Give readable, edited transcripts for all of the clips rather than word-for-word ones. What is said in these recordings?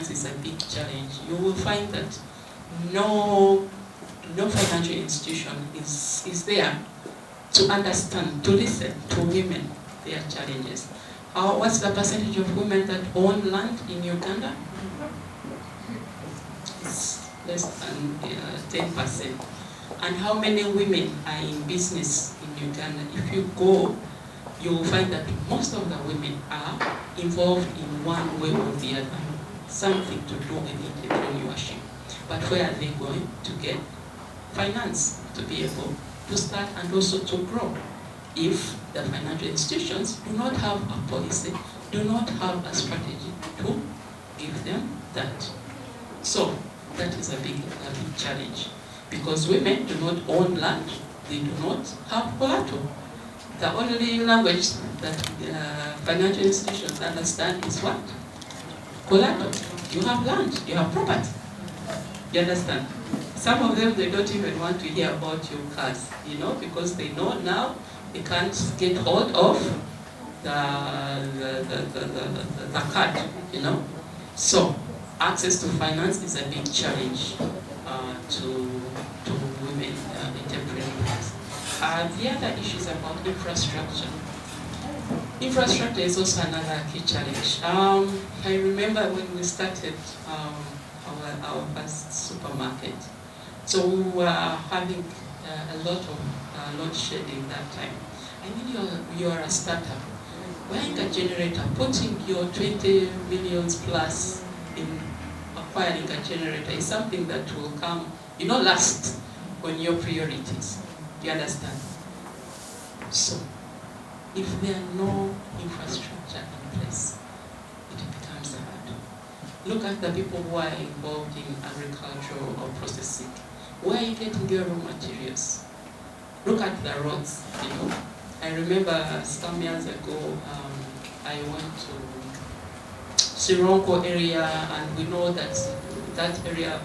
is a big challenge. You will find that no financial institution is there to understand, to listen to women, their challenges. What's the percentage of women that own land in Uganda? It's less than 10%. And how many women are in business in Uganda? If you go, you will find that most of the women are involved in one way or the other, something to do with entrepreneurship. But where are they going to get finance to be able to start and also to grow if the financial institutions do not have a policy, do not have a strategy to give them that? So that is a big challenge, because women do not own land, they do not have collateral. The only language that financial institutions understand is what? Collateral. You have land, you have property. You understand? Some of them, they don't even want to hear about your cars, because they know now they can't get hold of the card, So access to finance is a big challenge to women entrepreneurs. The other issue is about infrastructure. Infrastructure is also another key challenge. I remember when we started our first supermarket, so we were having a lot of load shedding that time. I mean, you are a startup. Buying a generator, putting your 20 millions plus in acquiring a generator is something that will come, last on your priorities. Do you understand? So, if there are no infrastructure in place, it becomes hard. Look at the people who are involved in agriculture or processing. Where are you getting your raw materials? Look at the roads, I remember some years ago, I went to Sironko area, and we know that area,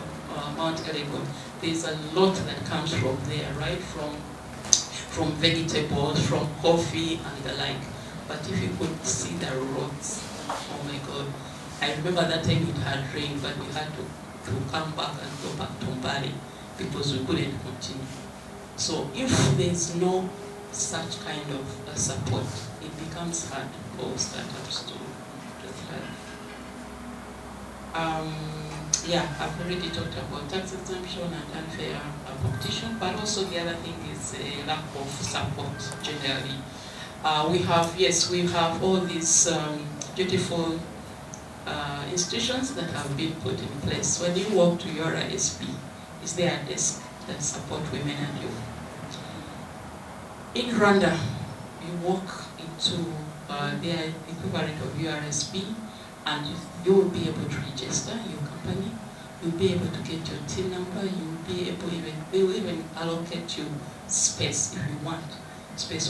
Mount Elgon, there's a lot that comes from there, right? From vegetables, from coffee and the like. But if you could see the roads, oh my God. I remember that time it had rained, but we had to come back and go back to Mbali because we couldn't continue. So if there's no such kind of support, it becomes hard for startups to thrive. I've already talked about tax exemption and unfair competition, but also the other thing is a lack of support generally. We have all these beautiful institutions that have been put in place. When you walk to your ISP, is there a desk that support women and youth? In Rwanda, you walk into the equivalent of URSP, and you will be able to register your company. You'll be able to get your TIN number. You'll be able they will even allocate you space if you want space.